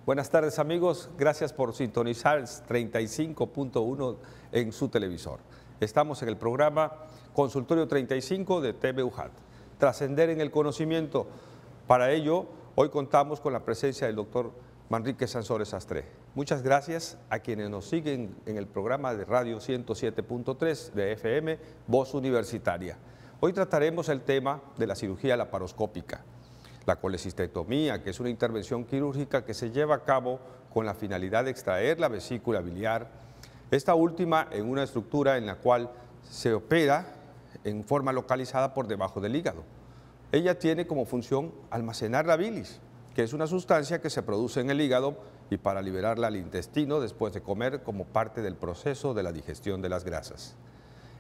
Buenas tardes amigos, gracias por sintonizar 35.1 en su televisor. Estamos en el programa Consultorio 35 de TV UJAT, Trascender en el Conocimiento. Para ello, hoy contamos con la presencia del doctor Manrique Sansores Sastre. Muchas gracias a quienes nos siguen en el programa de radio 107.3 de FM, Voz Universitaria. Hoy trataremos el tema de la cirugía laparoscópica. La colecistectomía, que es una intervención quirúrgica que se lleva a cabo con la finalidad de extraer la vesícula biliar, esta última en una estructura en la cual se opera en forma localizada por debajo del hígado. Ella tiene como función almacenar la bilis, que es una sustancia que se produce en el hígado y para liberarla al intestino después de comer como parte del proceso de la digestión de las grasas.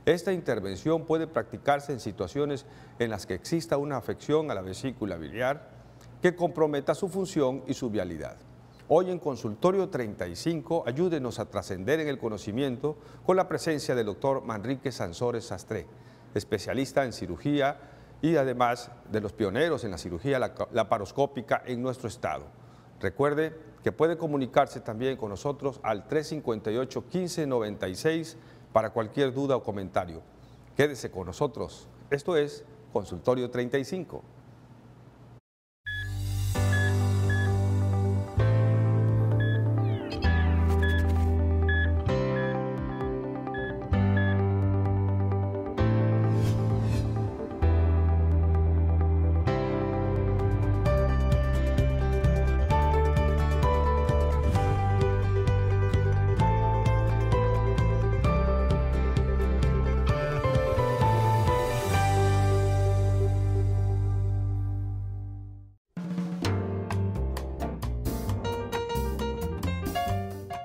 Esta intervención puede practicarse en situaciones en las que exista una afección a la vesícula biliar que comprometa su función y su vialidad. Hoy en Consultorio 35, ayúdenos a trascender en el conocimiento con la presencia del doctor Manrique Sansores Sastre, especialista en cirugía y además de los pioneros en la cirugía laparoscópica en nuestro estado. Recuerde que puede comunicarse también con nosotros al 358-1596 para cualquier duda o comentario. Quédese con nosotros. Esto es Consultorio 35.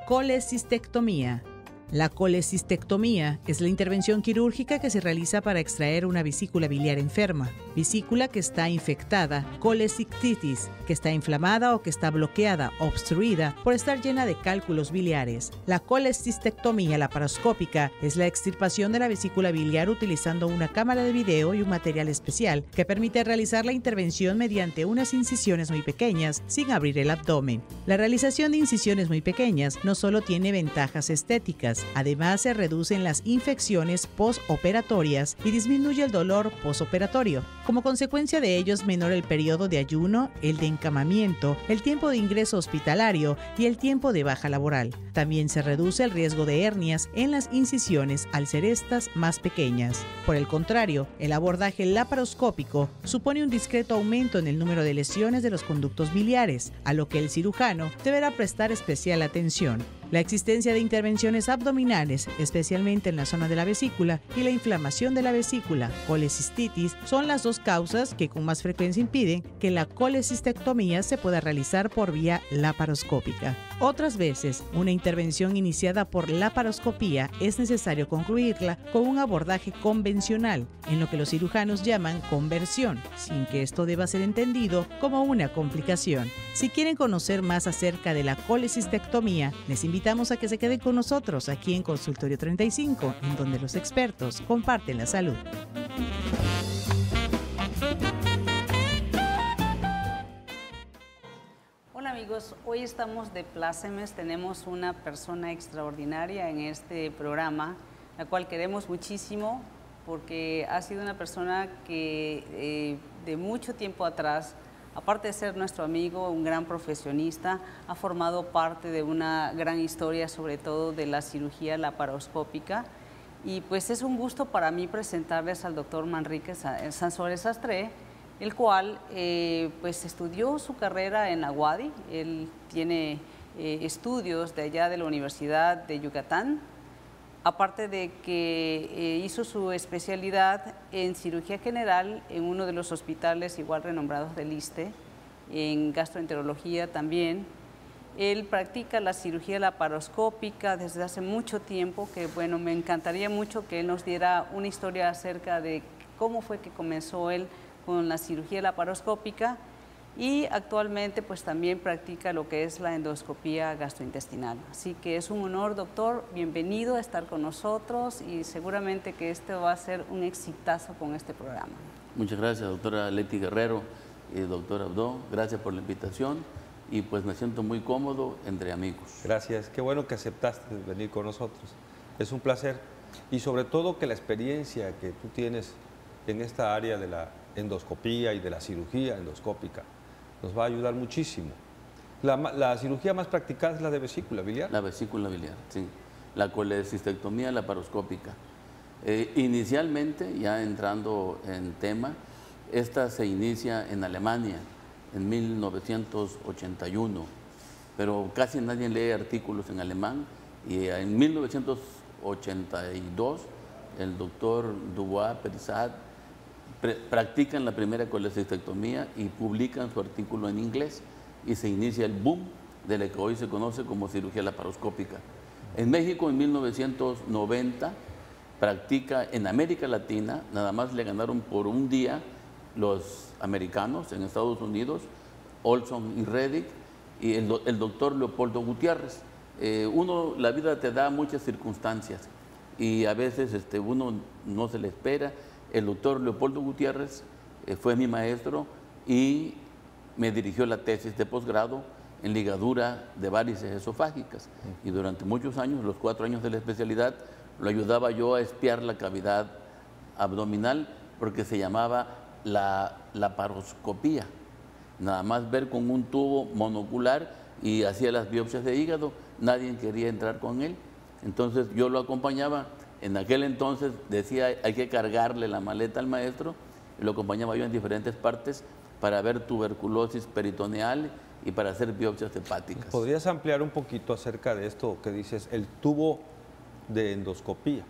Colecistectomía. La colecistectomía es la intervención quirúrgica que se realiza para extraer una vesícula biliar enferma, vesícula que está infectada, colecictitis, que está inflamada o que está bloqueada, obstruida por estar llena de cálculos biliares. La colecistectomía laparoscópica es la extirpación de la vesícula biliar utilizando una cámara de video y un material especial que permite realizar la intervención mediante unas incisiones muy pequeñas sin abrir el abdomen. La realización de incisiones muy pequeñas no solo tiene ventajas estéticas, además se reducen las infecciones postoperatorias y disminuye el dolor postoperatorio. Como consecuencia de ello es menor el periodo de ayuno, el de encamamiento, el tiempo de ingreso hospitalario y el tiempo de baja laboral. También se reduce el riesgo de hernias en las incisiones al ser estas más pequeñas. Por el contrario, el abordaje laparoscópico supone un discreto aumento en el número de lesiones de los conductos biliares, a lo que el cirujano deberá prestar especial atención. La existencia de intervenciones abdominales, especialmente en la zona de la vesícula, y la inflamación de la vesícula, colecistitis, son las dos causas que con más frecuencia impiden que la colecistectomía se pueda realizar por vía laparoscópica. Otras veces, una intervención iniciada por laparoscopía es necesario concluirla con un abordaje convencional, en lo que los cirujanos llaman conversión, sin que esto deba ser entendido como una complicación. Si quieren conocer más acerca de la colecistectomía, les invitamos a que se queden con nosotros aquí en Consultorio 35, en donde los expertos comparten la salud. Hola amigos, hoy estamos de plácemes, tenemos una persona extraordinaria en este programa, la cual queremos muchísimo porque ha sido una persona que de mucho tiempo atrás, aparte de ser nuestro amigo, un gran profesionista, ha formado parte de una gran historia, sobre todo de la cirugía laparoscópica. Y pues es un gusto para mí presentarles al doctor Manrique Sansores Sastre, el cual pues estudió su carrera en la UADY. Él tiene estudios de allá de la Universidad de Yucatán, aparte de que hizo su especialidad en cirugía general en uno de los hospitales igual renombrados del ISSSTE, en gastroenterología también. Él practica la cirugía laparoscópica desde hace mucho tiempo, que bueno, me encantaría mucho que él nos diera una historia acerca de cómo fue que comenzó él con la cirugía laparoscópica, y actualmente pues también practica lo que es la endoscopía gastrointestinal. Así que es un honor, doctor, bienvenido a estar con nosotros y seguramente que esto va a ser un exitazo con este programa. Muchas gracias, doctora Leti Guerrero y doctor Abdo, gracias por la invitación y pues me siento muy cómodo entre amigos. Gracias, qué bueno que aceptaste venir con nosotros. Es un placer y sobre todo que la experiencia que tú tienes en esta área de la endoscopía y de la cirugía endoscópica nos va a ayudar muchísimo. La cirugía más practicada es la de vesícula biliar. La vesícula biliar, sí. La colecistectomía laparoscópica. Inicialmente, ya entrando en tema, esta se inicia en Alemania en 1981, pero casi nadie lee artículos en alemán, y en 1982 el doctor Dubois Perisat practican la primera colecistectomía y publican su artículo en inglés, y se inicia el boom de lo que hoy se conoce como cirugía laparoscópica. En México, en 1990, practica en América Latina, nada más le ganaron por un día los americanos en Estados Unidos, Olson y Reddick, y el doctor Leopoldo Gutiérrez. La vida te da muchas circunstancias y a veces uno no se le espera. El doctor Leopoldo Gutiérrez fue mi maestro y me dirigió la tesis de posgrado en ligadura de varices esofágicas, y durante muchos años, los 4 años de la especialidad, lo ayudaba yo a espiar la cavidad abdominal, porque se llamaba la laparoscopía. Nada más ver con un tubo monocular, y hacía las biopsias de hígado, nadie quería entrar con él. Entonces yo lo acompañaba. En aquel entonces decía, hay que cargarle la maleta al maestro, y lo acompañaba yo en diferentes partes para ver tuberculosis peritoneal y para hacer biopsias hepáticas. ¿Podrías ampliar un poquito acerca de esto que dices, el tubo de endoscopía?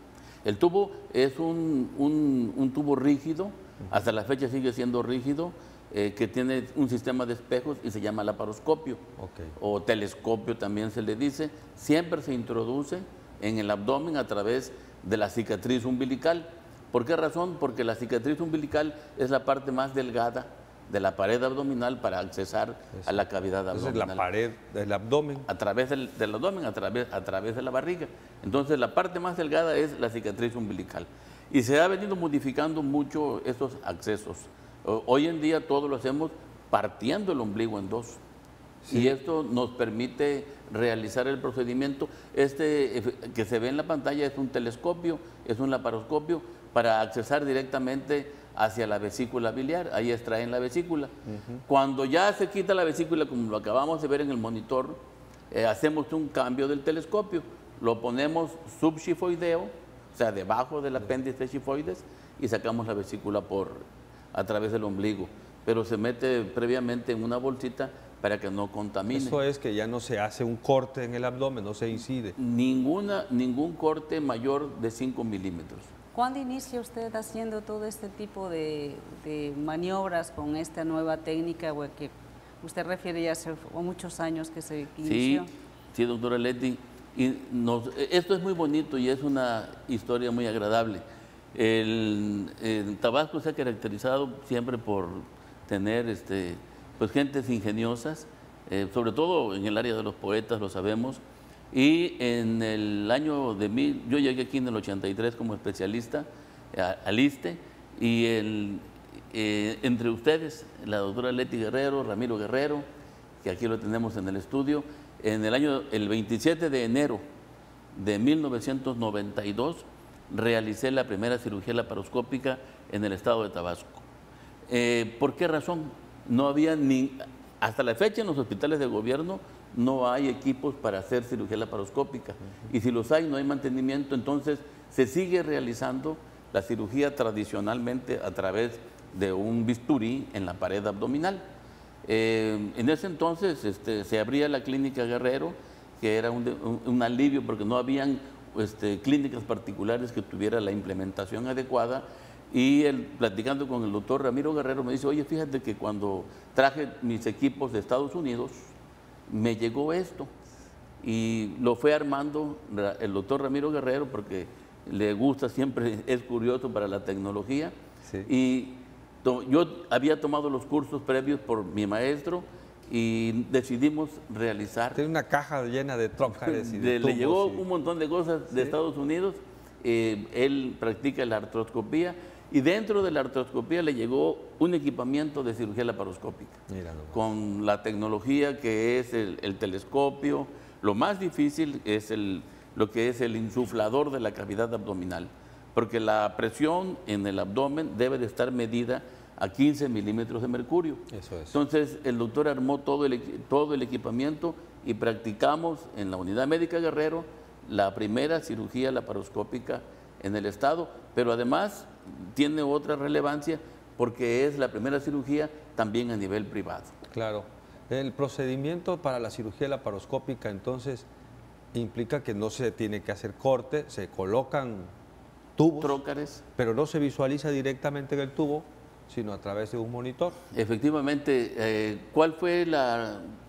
El tubo es un tubo rígido, hasta la fecha sigue siendo rígido, que tiene un sistema de espejos y se llama laparoscopio, o telescopio también se le dice. Siempre se introduce en el abdomen a través de la cicatriz umbilical. ¿Por qué razón? Porque la cicatriz umbilical es la parte más delgada de la pared abdominal para accesar a la cavidad abdominal. Esa es la pared del abdomen. A través del abdomen, a través de la barriga. Entonces la parte más delgada es la cicatriz umbilical. Y se ha venido modificando mucho estos accesos. Hoy en día todo lo hacemos partiendo el ombligo en dos. Sí. Y esto nos permite realizar el procedimiento. Que se ve en la pantalla es un telescopio, es un laparoscopio para accesar directamente hacia la vesícula biliar. Ahí extraen la vesícula. Cuando ya se quita la vesícula, como lo acabamos de ver en el monitor, hacemos un cambio del telescopio. Lo ponemos subxifoideo, o sea, debajo del apéndice xifoides, y sacamos la vesícula a través del ombligo. Pero se mete previamente en una bolsita para que no contamine. Eso es que ya no se hace un corte en el abdomen, no se incide. Ningún corte mayor de 5 milímetros. ¿Cuándo inicia usted haciendo todo este tipo de maniobras con esta nueva técnica que usted refiere ya hace muchos años que se inició? Sí, doctora Leti. Esto es muy bonito y es una historia muy agradable. El Tabasco se ha caracterizado siempre por tener pues gentes ingeniosas, sobre todo en el área de los poetas, lo sabemos. Y en el año yo llegué aquí en el 83 como especialista al ISSSTE, y entre ustedes, la doctora Leti Guerrero, Ramiro Guerrero, que aquí lo tenemos en el estudio, el 27 de enero de 1992 realicé la primera cirugía laparoscópica en el estado de Tabasco. ¿Por qué razón? No había hasta la fecha en los hospitales de gobierno no hay equipos para hacer cirugía laparoscópica, y si los hay no hay mantenimiento. Entonces se sigue realizando la cirugía tradicionalmente a través de un bisturí en la pared abdominal. En ese entonces se abría la clínica Guerrero, que era un alivio porque no habían clínicas particulares que tuvieran la implementación adecuada. Y platicando con el doctor Ramiro Guerrero me dice, oye, fíjate que cuando traje mis equipos de Estados Unidos me llegó esto, y lo fue armando el doctor Ramiro Guerrero porque le gusta, siempre es curioso para la tecnología. Sí. Y yo había tomado los cursos previos por mi maestro y decidimos realizar. Tiene una caja llena de trocares y de tubos. Le llegó un montón de cosas de Estados Unidos. Él practica la artroscopía Y dentro de la artroscopía le llegó un equipamiento de cirugía laparoscópica, con la tecnología que es el telescopio. Lo más difícil es lo que es el insuflador de la cavidad abdominal, porque la presión en el abdomen debe de estar medida a 15 milímetros de mercurio. Eso es. Entonces el doctor armó todo el equipamiento y practicamos en la Unidad Médica Guerrero la primera cirugía laparoscópica en el estado, pero además tiene otra relevancia porque es la primera cirugía también a nivel privado. Claro. El procedimiento para la cirugía laparoscópica entonces implica que no se tiene que hacer corte, se colocan tubos, Trócares. pero no se visualiza directamente en el tubo, sino a través de un monitor. Efectivamente, ¿cuál fue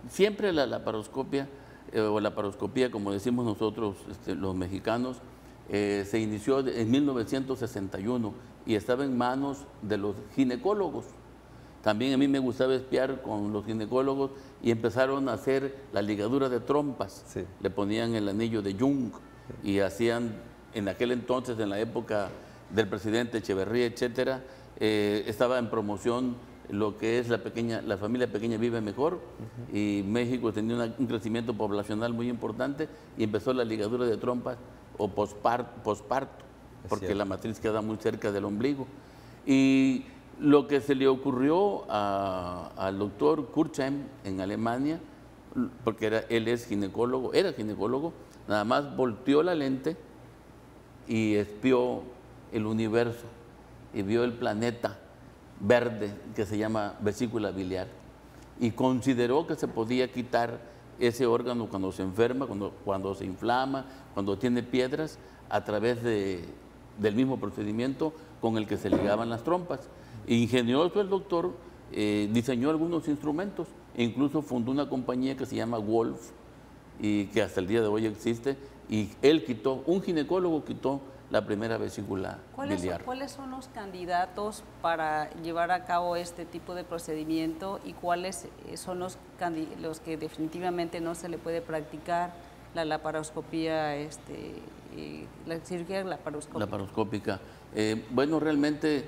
siempre la laparoscopia o laparoscopía, como decimos nosotros los mexicanos, se inició en 1961 y estaba en manos de los ginecólogos. También a mí me gustaba espiar con los ginecólogos y empezaron a hacer la ligadura de trompas. Sí. Le ponían el anillo de Jung y hacían, en aquel entonces, en la época del presidente Echeverría, etcétera, estaba en promoción lo que es la familia pequeña vive mejor, y México tenía un crecimiento poblacional muy importante y empezó la ligadura de trompas o posparto, porque la matriz queda muy cerca del ombligo. Y lo que se le ocurrió al doctor Kurzheim en Alemania, porque él era ginecólogo, nada más volteó la lente y espió el universo y vio el planeta verde que se llama vesícula biliar y consideró que se podía quitar ese órgano cuando se enferma, cuando se inflama, cuando tiene piedras, a través del mismo procedimiento con el que se ligaban las trompas. Ingenioso el doctor, diseñó algunos instrumentos e incluso fundó una compañía que se llama Wolf y que hasta el día de hoy existe, y un ginecólogo quitó la primera vesícula biliar. ¿Cuáles son los candidatos para llevar a cabo este tipo de procedimiento y cuáles son los que definitivamente no se le puede practicar la laparoscopía, la cirugía laparoscópica? Bueno, realmente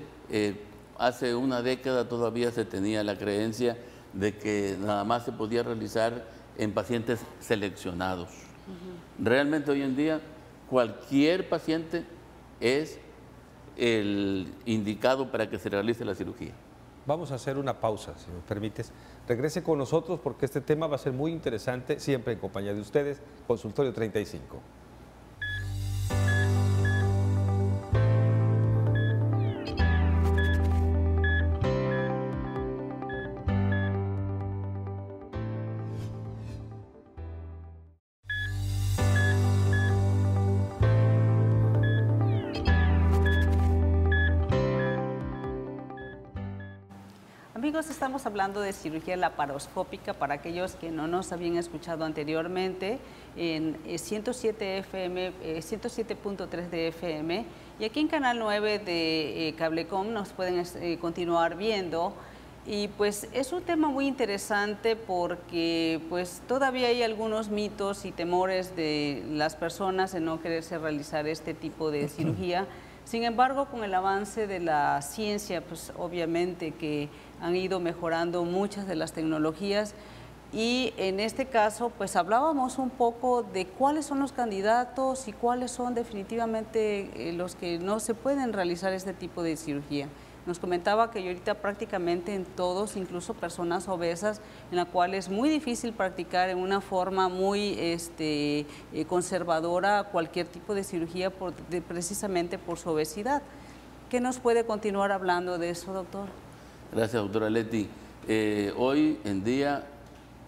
hace una década todavía se tenía la creencia de que nada más se podía realizar en pacientes seleccionados. Realmente hoy en día cualquier paciente es el indicado para que se realice la cirugía. Vamos a hacer una pausa, si me permites. Regrese con nosotros porque este tema va a ser muy interesante, siempre en compañía de ustedes, Consultorio 35. Amigos, estamos hablando de cirugía laparoscópica para aquellos que no nos habían escuchado anteriormente en 107 FM, 107.3 de FM, y aquí en Canal 9 de Cablecom nos pueden continuar viendo. Y pues es un tema muy interesante porque pues todavía hay algunos mitos y temores de las personas en no quererse realizar este tipo de cirugía. Sin embargo, con el avance de la ciencia, pues obviamente que han ido mejorando muchas de las tecnologías, y en este caso pues hablábamos un poco de cuáles son los candidatos y cuáles son definitivamente los que no se pueden realizar este tipo de cirugía. Nos comentaba que ahorita prácticamente en todos, incluso personas obesas, en la cual es muy difícil practicar en una forma muy conservadora cualquier tipo de cirugía precisamente por su obesidad. ¿Qué nos puede continuar hablando de eso, doctor? Gracias, doctora Leti. Hoy en día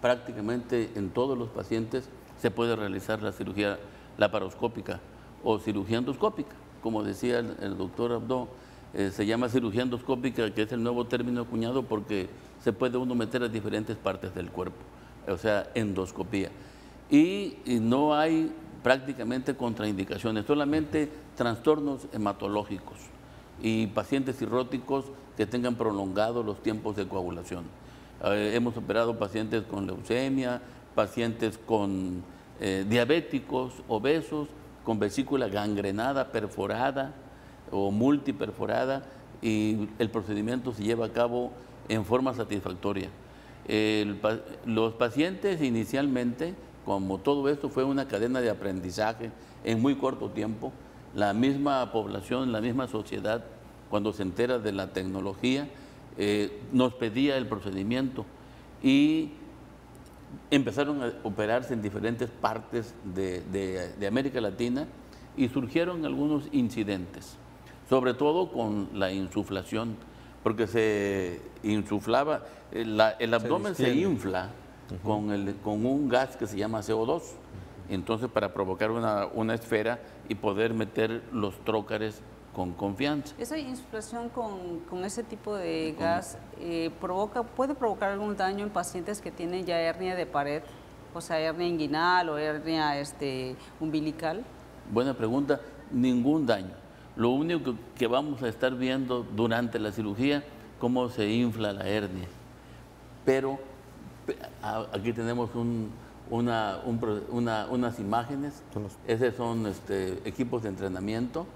prácticamente en todos los pacientes se puede realizar la cirugía laparoscópica o cirugía endoscópica. Como decía el doctor Abdo, se llama cirugía endoscópica, que es el nuevo término acuñado porque se puede uno meter a diferentes partes del cuerpo, o sea, endoscopía. Y no hay prácticamente contraindicaciones, solamente trastornos hematológicos y pacientes cirróticos que tengan prolongados los tiempos de coagulación. Hemos operado pacientes con leucemia, pacientes con diabéticos, obesos, con vesícula gangrenada, perforada o multiperforada, y el procedimiento se lleva a cabo en forma satisfactoria. Los pacientes inicialmente, como todo esto fue una cadena de aprendizaje en muy corto tiempo, la misma población, la misma sociedad, cuando se entera de la tecnología, nos pedía el procedimiento y empezaron a operarse en diferentes partes de América Latina y surgieron algunos incidentes, sobre todo con la insuflación, porque se insuflaba, el abdomen se infla con un gas que se llama CO2, entonces para provocar una esfera y poder meter los trócares con confianza. ¿Esa insuflación con ese tipo de gas puede provocar algún daño en pacientes que tienen ya hernia de pared, o sea, hernia inguinal o hernia umbilical? Buena pregunta, ningún daño. Lo único que vamos a estar viendo durante la cirugía, cómo se infla la hernia. Pero aquí tenemos unas imágenes, esos son equipos de entrenamiento.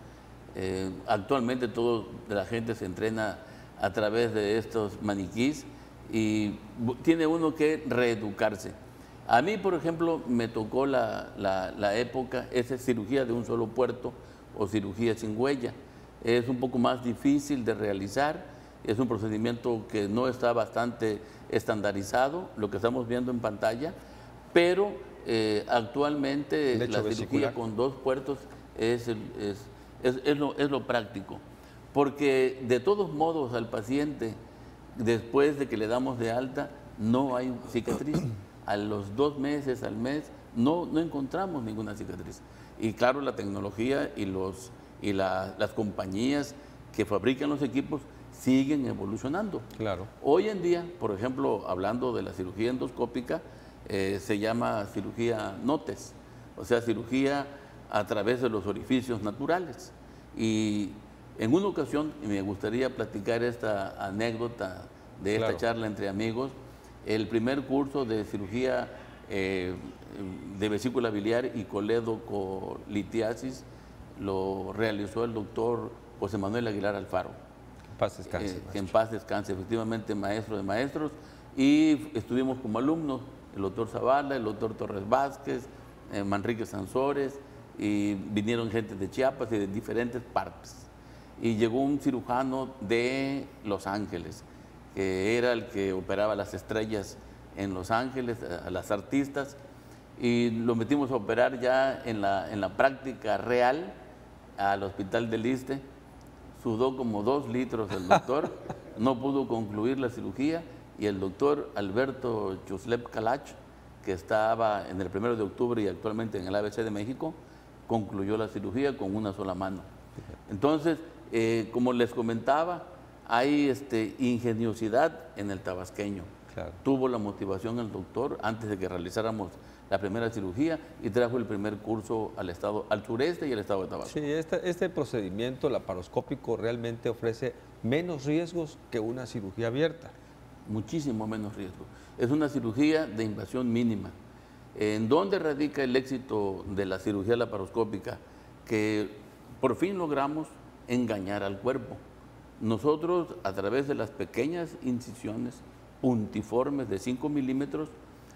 Actualmente toda la gente se entrena a través de estos maniquís y tiene uno que reeducarse. A mí, por ejemplo, me tocó la época, esa cirugía de un solo puerto o cirugía sin huella. Es un poco más difícil de realizar, es un procedimiento que no está bastante estandarizado, lo que estamos viendo en pantalla, pero actualmente la cirugía con 2 puertos es lo práctico, porque de todos modos al paciente, después de que le damos de alta, no hay cicatriz. A los 2 meses, al mes, no encontramos ninguna cicatriz. Y claro, la tecnología y las compañías que fabrican los equipos siguen evolucionando. Claro. Hoy en día, por ejemplo, hablando de la cirugía endoscópica, se llama cirugía NOTES, o sea, cirugía a través de los orificios naturales. Y en una ocasión, y me gustaría platicar esta anécdota de esta charla entre amigos, el primer curso de cirugía de vesícula biliar y coledoclitiasis lo realizó el doctor José Manuel Aguilar Alfaro. En paz descanse. Que en paz descanse, efectivamente, maestro de maestros. Y estuvimos como alumnos, el doctor Zavala, el doctor Torres Vázquez, Manrique Sansores, y vinieron gente de Chiapas y de diferentes partes. Y llegó un cirujano de Los Ángeles, que era el que operaba las estrellas en Los Ángeles, a las artistas, y lo metimos a operar ya en la práctica real al Hospital del Iste. Sudó como 2 litros el doctor, no pudo concluir la cirugía, y el doctor Alberto Chuslep Calach, que estaba en el 1 de octubre y actualmente en el ABC de México, concluyó la cirugía con una sola mano. Entonces, como les comentaba, hay ingeniosidad en el tabasqueño. Claro. Tuvo la motivación el doctor antes de que realizáramos la primera cirugía y trajo el primer curso al sureste y al estado de Tabasco. Sí, este procedimiento laparoscópico realmente ofrece menos riesgos que una cirugía abierta. Muchísimo menos riesgo. Es una cirugía de invasión mínima. ¿En dónde radica el éxito de la cirugía laparoscópica? Que por fin logramos engañar al cuerpo. Nosotros, a través de las pequeñas incisiones puntiformes de 5 milímetros,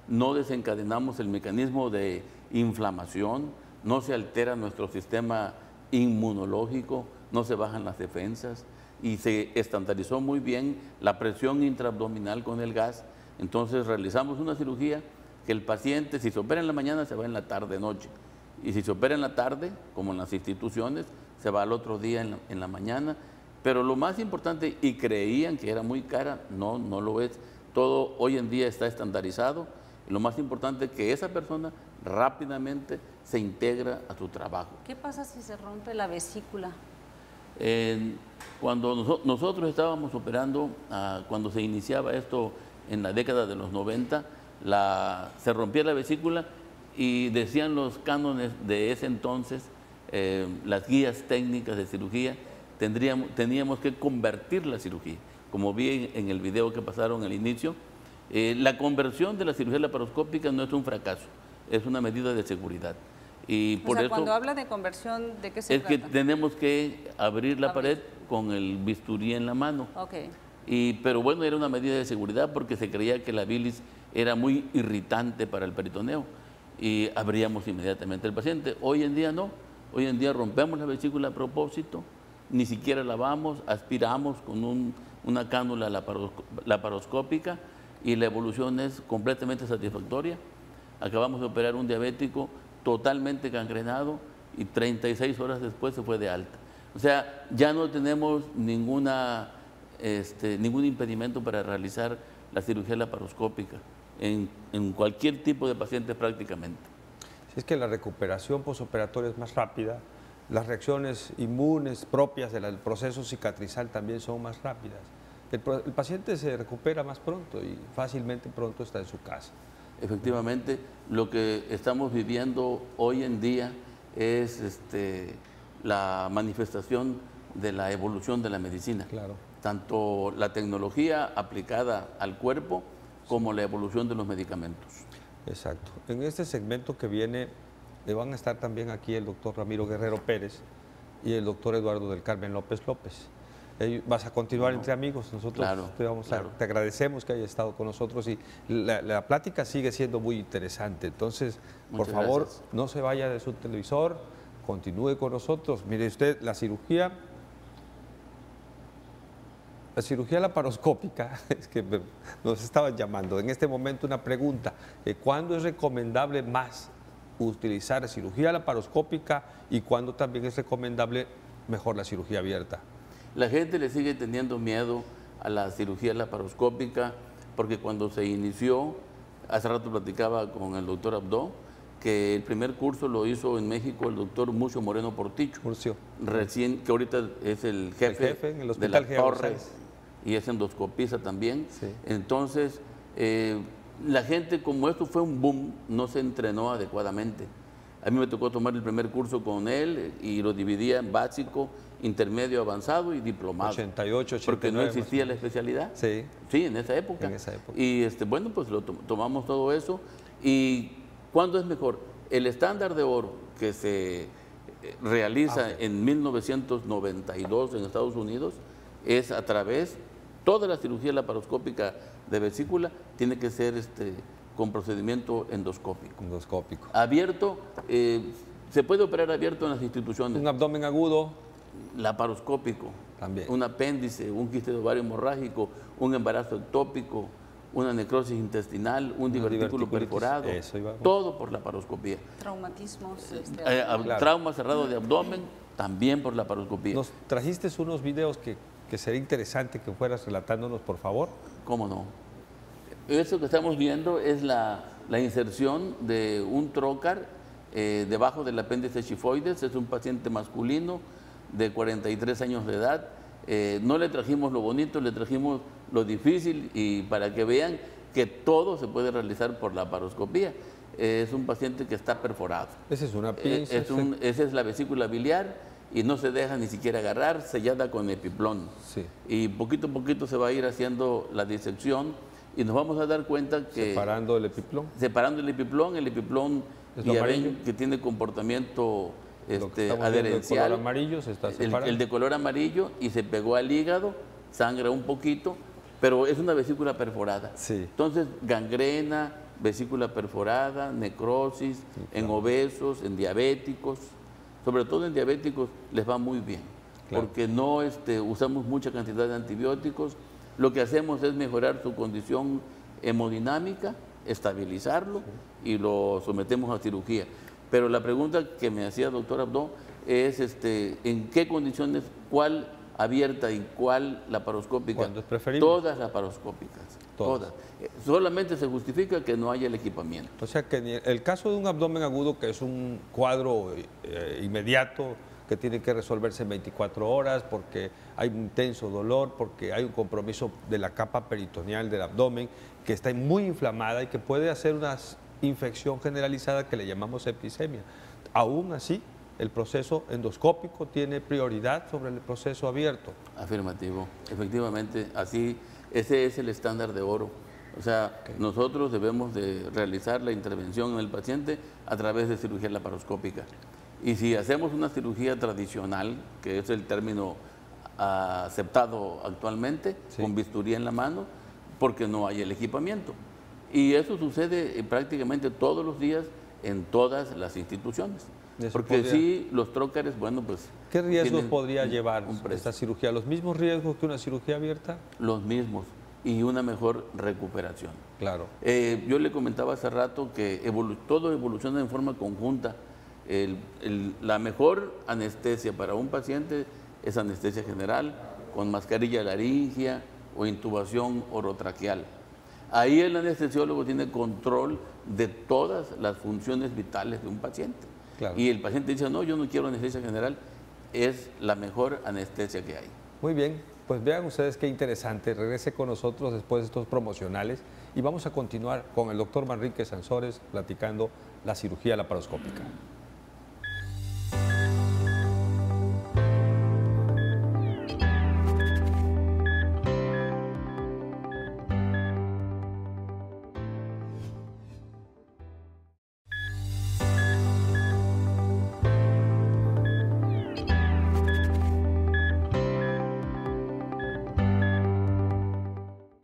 no desencadenamos el mecanismo de inflamación, no se altera nuestro sistema inmunológico, no se bajan las defensas, y se estandarizó muy bien la presión intraabdominal con el gas. Entonces realizamos una cirugía que el paciente, si se opera en la mañana, se va en la tarde-noche, y si se opera en la tarde, como en las instituciones, se va al otro día en la mañana. Pero lo más importante, y creían que era muy cara, no lo es. Todo hoy en día está estandarizado. Lo más importante es que esa persona rápidamente se integra a su trabajo. ¿Qué pasa si se rompe la vesícula? Cuando nosotros estábamos operando, cuando se iniciaba esto en la década de los 90, se rompía la vesícula y decían los cánones de ese entonces, las guías técnicas de cirugía, teníamos que convertir la cirugía. Como vi en el video que pasaron al inicio, la conversión de la cirugía laparoscópica no es un fracaso, es una medida de seguridad. Y por eso, cuando habla de conversión, ¿de qué se trata? Es que tenemos que abrir la pared con el bisturí en la mano. Ok. Pero bueno, era una medida de seguridad porque se creía que la bilis era muy irritante para el peritoneo y abríamos inmediatamente al paciente. Hoy en día no. Hoy en día rompemos la vesícula a propósito, ni siquiera lavamos, aspiramos con una cánula laparoscópica y la evolución es completamente satisfactoria. Acabamos de operar un diabético totalmente gangrenado y 36 horas después se fue de alta. O sea, ya no tenemos ningún impedimento para realizar la cirugía laparoscópica en cualquier tipo de paciente prácticamente. Si es que la recuperación posoperatoria es más rápida, las reacciones inmunes propias del proceso cicatrizal también son más rápidas. El paciente se recupera más pronto y fácilmente pronto está en su casa. Efectivamente, lo que estamos viviendo hoy en día es la manifestación de la evolución de la medicina. Claro. Tanto la tecnología aplicada al cuerpo como la evolución de los medicamentos. Exacto. En este segmento que viene van a estar también aquí el doctor Ramiro Guerrero Pérez y el doctor Eduardo del Carmen López López. Vas a continuar entre amigos. Nosotros te agradecemos que haya estado con nosotros y la plática sigue siendo muy interesante. Entonces, por favor, no se vaya de su televisor, continúe con nosotros. Mire usted, la cirugía laparoscópica, es que nos estaban llamando. En este momento una pregunta, ¿cuándo es recomendable más utilizar cirugía laparoscópica y cuándo también es recomendable mejor la cirugía abierta? La gente le sigue teniendo miedo a la cirugía laparoscópica porque cuando se inició, hace rato platicaba con el doctor Abdo, que el primer curso lo hizo en México el doctor Murcio Moreno Portillo, recién, que ahorita es el jefe en el de la Hospital torre y es endoscopista también. Sí. Entonces, la gente, como esto fue un boom, no se entrenó adecuadamente. A mí me tocó tomar el primer curso con él y lo dividía en básico, intermedio, avanzado y diplomado. 88, 89. Porque no existía la especialidad. Sí. Sí, en esa época. Y bueno, pues tomamos todo eso. ¿Y cuándo es mejor? El estándar de oro que se realiza en 1992 en Estados Unidos es a través, toda la cirugía laparoscópica de vesícula tiene que ser con procedimiento endoscópico. Abierto, se puede operar abierto en las instituciones. Un abdomen agudo. Laparoscópico. También. Un apéndice, un quiste de ovario hemorrágico, un embarazo ectópico, una necrosis intestinal, un divertículo perforado. Todo por laparoscopía. Traumatismos. Trauma cerrado de abdomen, también por laparoscopía. Nos trajiste unos videos que sería interesante que fueras relatándonos, por favor. ¿Cómo no? Eso que estamos viendo es la inserción de un trocar debajo del apéndice chifoides. Es un paciente masculino de 43 años de edad. No le trajimos lo bonito, le trajimos lo difícil y para que vean que todo se puede realizar por laparoscopía. Es un paciente que está perforado. Esa es una pinza. Esa es la vesícula biliar y no se deja ni siquiera agarrar, sellada con epiplón. Sí. Y poquito a poquito se va a ir haciendo la disección y nos vamos a dar cuenta que... Separando el epiplón. Separando el epiplón ya ven que tiene comportamiento adherencial. El de color amarillo se está separando. El de color amarillo y se pegó al hígado, sangra un poquito, pero es una vesícula perforada. Sí. Entonces, gangrena, vesícula perforada, necrosis, en obesos, en diabéticos, sobre todo en diabéticos les va muy bien, porque no usamos mucha cantidad de antibióticos. Lo que hacemos es mejorar su condición hemodinámica, estabilizarlo y lo sometemos a cirugía. Pero la pregunta que me hacía el doctor Abdo es ¿en qué condiciones, cuál abierta y cuál laparoscópica? ¿Cuándo es preferible? Todas laparoscópicas, todas. Solamente se justifica que no haya el equipamiento. O sea que el caso de un abdomen agudo, que es un cuadro inmediato, que tiene que resolverse en 24 horas porque hay un intenso dolor, porque hay un compromiso de la capa peritoneal del abdomen que está muy inflamada y que puede hacer una infección generalizada que le llamamos septicemia. Aún así, el proceso endoscópico tiene prioridad sobre el proceso abierto. Afirmativo, efectivamente, así, ese es el estándar de oro. O sea, nosotros debemos de realizar la intervención en el paciente a través de cirugía laparoscópica. Y si hacemos una cirugía tradicional, que es el término aceptado actualmente, Sí. con bisturí en la mano, porque no hay el equipamiento. Y eso sucede prácticamente todos los días en todas las instituciones. Eso Porque podría- sí, los trocares, bueno, pues... ¿Qué riesgos tienen podría un llevar precio. esta cirugía? ¿Los mismos riesgos que una cirugía abierta? Los mismos, y una mejor recuperación. Claro. Yo le comentaba hace rato que todo evoluciona en forma conjunta. La mejor anestesia para un paciente es anestesia general, con mascarilla laringia o intubación orotraqueal. Ahí el anestesiólogo tiene control de todas las funciones vitales de un paciente. Claro. Y el paciente dice, no, yo no quiero anestesia general, es la mejor anestesia que hay. Muy bien, pues vean ustedes qué interesante. Regrese con nosotros después de estos promocionales y vamos a continuar con el doctor Manrique Sansores platicando la cirugía laparoscópica.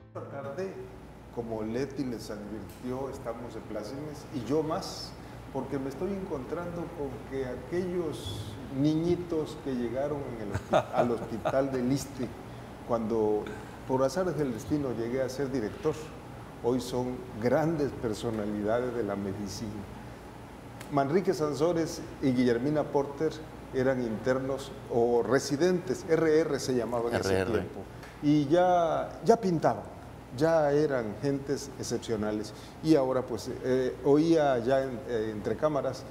Esta tarde, como Leti les advirtió, estamos de plácemes y yo más, porque me estoy encontrando con que aquellos niñitos que llegaron al hospital del Iste, cuando por azares del destino llegué a ser director, hoy son grandes personalidades de la medicina. Manrique Sansores y Guillermina Porter eran internos o residentes, RR se llamaba en ese RR. tiempo, y ya pintaban, ya eran gentes excepcionales. Y ahora pues oía ya entre cámaras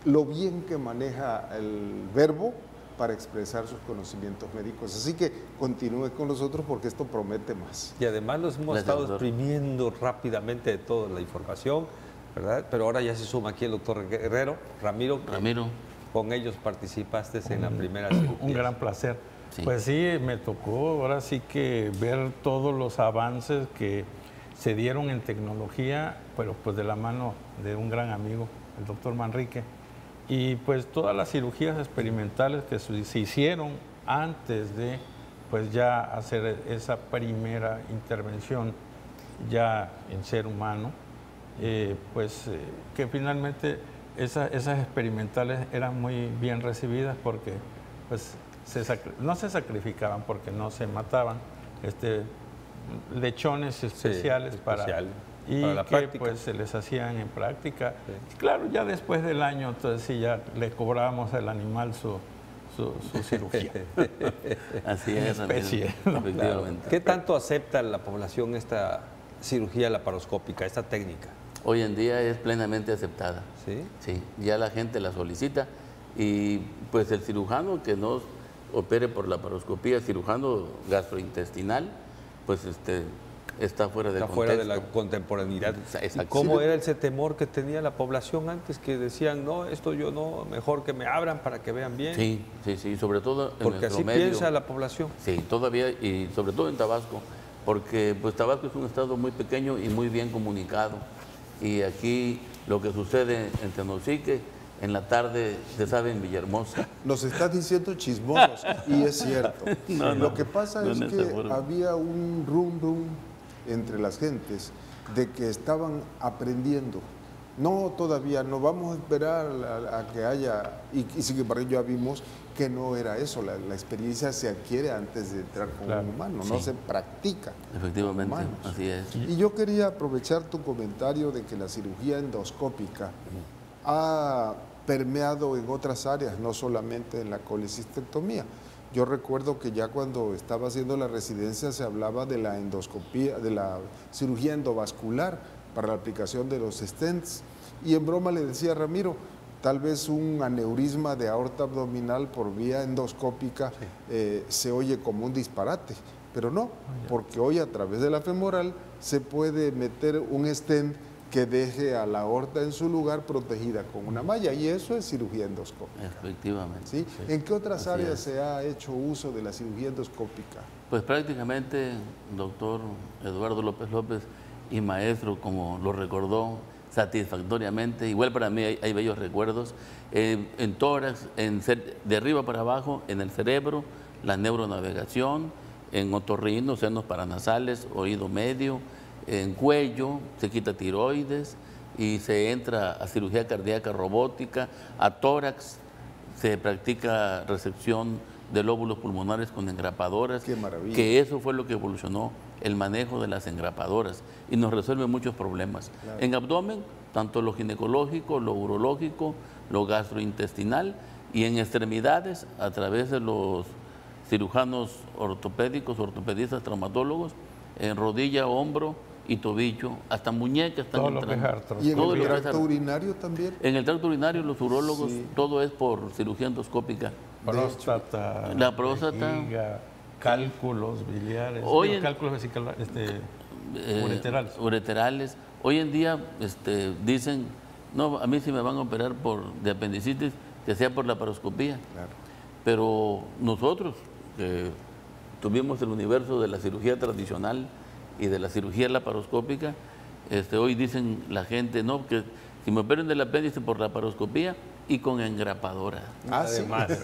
lo bien que maneja el verbo para expresar sus conocimientos médicos. Así que continúe con nosotros porque esto promete más. Y además los hemos Gracias, estado doctor. exprimiendo rápidamente de toda la información, ¿verdad? Pero ahora ya se suma aquí el doctor Guerrero, Ramiro, que Ramiro, con ellos participaste en la primera cirugía. Un gran placer. Sí. Pues sí, me tocó ahora sí que ver todos los avances que se dieron en tecnología, pero pues de la mano de un gran amigo, el doctor Manrique. Y pues todas las cirugías experimentales que se hicieron antes de pues ya hacer esa primera intervención ya en ser humano, que finalmente esas experimentales eran muy bien recibidas porque pues no se sacrificaban porque no se mataban, lechones especiales especial, y para la que práctica. pues se les hacían en práctica. Sí. Y claro, ya después del año, entonces sí ya le cobrábamos al animal su cirugía. así es, Ramiro, especie, ¿no? efectivamente. ¿Qué tanto acepta la población esta cirugía laparoscópica, esta técnica? Hoy en día es plenamente aceptada. ¿Sí? Sí, ya la gente la solicita y pues el cirujano que no opere por laparoscopía, cirujano gastrointestinal, pues está fuera del Está fuera de la contexto. contemporaneidad. Exacto. ¿Y cómo era ese temor que tenía la población antes que decían, no, esto yo no, mejor que me abran para que vean bien? Sí, sobre todo en Porque nuestro así medio. piensa la población. Sí, todavía y sobre todo en Tabasco, porque pues Tabasco es un estado muy pequeño y muy bien comunicado. Y aquí lo que sucede en Tenosique, en la tarde se sabe en Villahermosa. Nos estás diciendo chismosos y es cierto. No, Lo que pasa no es en esa que forma. había un rum entre las gentes de que estaban aprendiendo. No, todavía no, vamos a esperar a que haya, y sin embargo ya vimos que no era eso, la experiencia se adquiere antes de entrar con Claro. un humano, no Sí. se practica. Efectivamente, con humanos. así es. Y yo quería aprovechar tu comentario de que la cirugía endoscópica ha permeado en otras áreas, no solamente en la colecistectomía. Yo recuerdo que ya cuando estaba haciendo la residencia se hablaba de la endoscopía, de la cirugía endovascular para la aplicación de los stents. Y en broma le decía a Ramiro, tal vez un aneurisma de aorta abdominal por vía endoscópica se oye como un disparate, pero no, porque hoy a través de la femoral se puede meter un stent que deje a la aorta en su lugar protegida con una malla, y eso es cirugía endoscópica. Efectivamente. ¿Sí? ¿En qué otras Así áreas es. se ha hecho uso de la cirugía endoscópica? Pues prácticamente, doctor Eduardo López López, y maestro, como lo recordó satisfactoriamente, igual para mí hay bellos recuerdos, en tórax, de arriba para abajo, en el cerebro, la neuronavegación, en otorrino, senos paranasales, oído medio, en cuello, se quita tiroides y se entra a cirugía cardíaca robótica, a tórax, se practica resección de lóbulos pulmonares con engrapadoras. ¡Qué maravilla! Que eso fue lo que evolucionó el manejo de las engrapadoras y nos resuelve muchos problemas. Claro. En abdomen, tanto lo ginecológico, lo urológico, lo gastrointestinal, y en extremidades, a través de los cirujanos ortopédicos, ortopedistas, traumatólogos, en rodilla, hombro y tobillo, hasta muñecas están Todo lo que es entrando. artrosis. ¿Y en Todo el lo que es tracto urinario también? En el tracto urinario, los urólogos, Sí. todo es por cirugía endoscópica. Próstata, La próstata. vejiga, cálculos biliares, Hoy digo, en- cálculos vesiculares, ureterales. Ureterales. Hoy en día dicen, no, a mí si me van a operar de apendicitis, que sea por laparoscopía. Claro. Pero nosotros, que tuvimos el universo de la cirugía tradicional y de la cirugía laparoscópica, hoy dicen la gente, no, que si me operen del apéndice por laparoscopía y con engrapadora. Ah, sí. Además,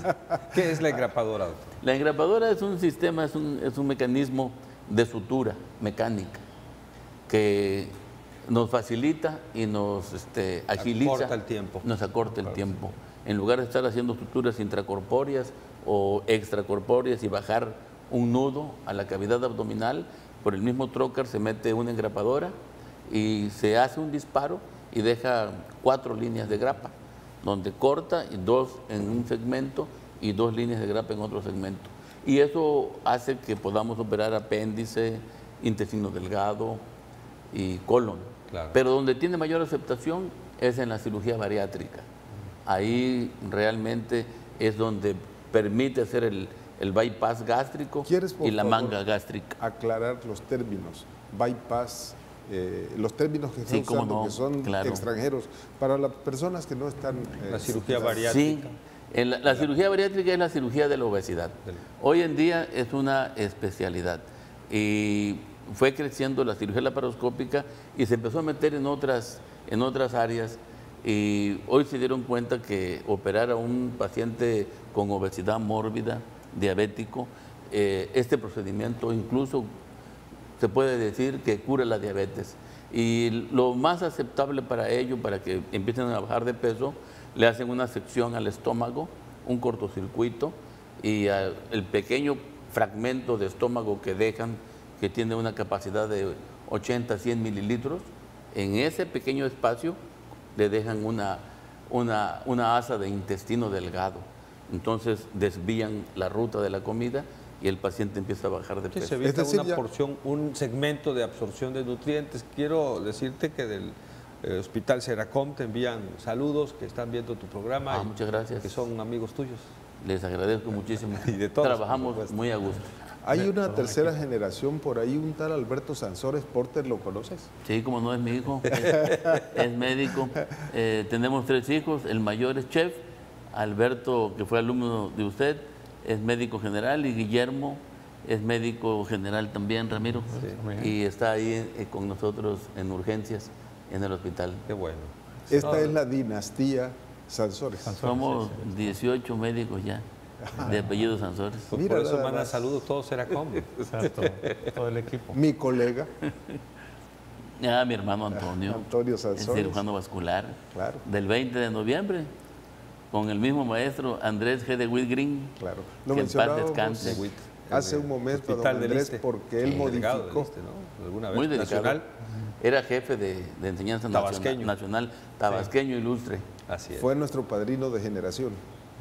¿qué es la engrapadora, doctor? La engrapadora es un sistema, es un mecanismo de sutura mecánica que nos facilita y nos agiliza. Acorta el tiempo. Nos acorta el tiempo. En lugar de estar haciendo suturas intracorpóreas o extracorpóreas y bajar un nudo a la cavidad abdominal, por el mismo trocar se mete una engrapadora y se hace un disparo y deja 4 líneas de grapa, donde corta 2 en un segmento y 2 líneas de grapa en otro segmento. Y eso hace que podamos operar apéndice, intestino delgado y colon. Claro. Pero donde tiene mayor aceptación es en la cirugía bariátrica. Ahí realmente es donde permite hacer el bypass gástrico ¿Quieres, por y la favor, manga gástrica. aclarar los términos? Bypass, los términos que están Sí, cómo usando, no, que son claro. extranjeros, para las personas que no están... La cirugía quizás- bariátrica. Sí, la cirugía bariátrica es la cirugía de la obesidad. Hoy en día es una especialidad y fue creciendo la cirugía laparoscópica y se empezó a meter en otras áreas, y hoy se dieron cuenta que operar a un paciente con obesidad mórbida, diabético, este procedimiento incluso se puede decir que cura la diabetes. Y lo más aceptable para ello, para que empiecen a bajar de peso, le hacen una sección al estómago, un cortocircuito, y el pequeño fragmento de estómago que dejan, que tiene una capacidad de 80 a 100 mililitros, en ese pequeño espacio le dejan una asa de intestino delgado. Entonces desvían la ruta de la comida y el paciente empieza a bajar de Sí, peso. se evita Es decir, una ya- porción, un segmento de absorción de nutrientes. Quiero decirte que del Hospital Seracom te envían saludos, que están viendo tu programa. y Muchas gracias. Que son amigos tuyos. Les agradezco muchísimo. Y de todos, por Trabajamos supuesto. muy a gusto. Hay una tercera generación por ahí, un tal Alberto Sansores Porter, ¿lo conoces? Sí, como no, es mi hijo, es médico. Tenemos 3 hijos, el mayor es chef, Alberto, que fue alumno de usted, es médico general, y Guillermo es médico general también, Ramiro, y está ahí con nosotros en urgencias en el hospital. Qué bueno. Esta es la dinastía Sansores. Somos 18 médicos ya, de apellido Sansores. Pues Mira, por eso nada mandan más. saludos todos Seracom. Exacto, todo el equipo. Mi colega, Mi hermano Antonio, Antonio es Sansores. cirujano vascular, Claro. del 20 de noviembre, con el mismo maestro Andrés G. de Whitgreen. Claro. Lo Que en paz mencionábamos descanse. hace un momento a don Hospital del Andrés Iste. porque él Sí, delegado del modificó. Iste, ¿no? ¿Alguna vez? Muy dedicado. Nacional. Era jefe de enseñanza Tabasqueño. nacional, tabasqueño ilustre. Así es. Fue nuestro padrino de generación,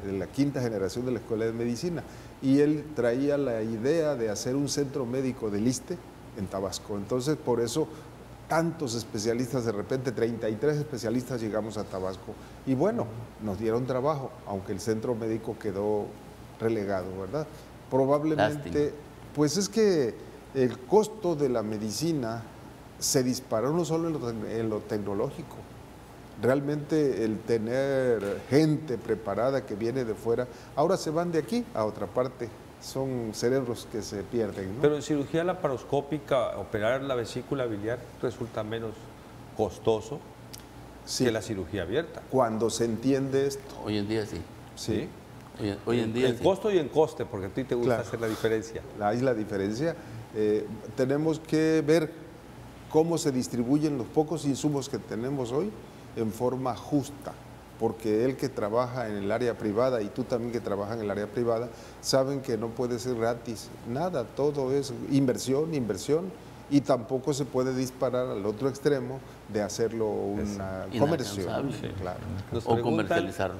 de la 5ª generación de la Escuela de Medicina. Y él traía la idea de hacer un centro médico del Iste en Tabasco. Entonces, por eso, tantos especialistas, de repente 33 especialistas llegamos a Tabasco. Y bueno, nos dieron trabajo, aunque el centro médico quedó relegado, ¿verdad? Probablemente, Lástima. pues es que el costo de la medicina se disparó no solo en lo tecnológico. Realmente el tener gente preparada que viene de fuera, ahora se van de aquí a otra parte, son cerebros que se pierden, ¿no? Pero en cirugía laparoscópica, operar la vesícula biliar resulta menos costoso Sí, que la cirugía abierta. cuando se entiende esto, Hoy en día sí. sí. Hoy en día En sí. costo y en coste, porque a ti te gusta Claro. hacer la diferencia. Ahí la diferencia. Tenemos que ver cómo se distribuyen los pocos insumos que tenemos hoy en forma justa, porque él que trabaja en el área privada y tú también que trabajas en el área privada, saben que no puede ser gratis, nada, todo es inversión, inversión, y tampoco se puede disparar al otro extremo de hacerlo una comercio. inalcanzable. Sí, claro. Nos O preguntan comercializarlo.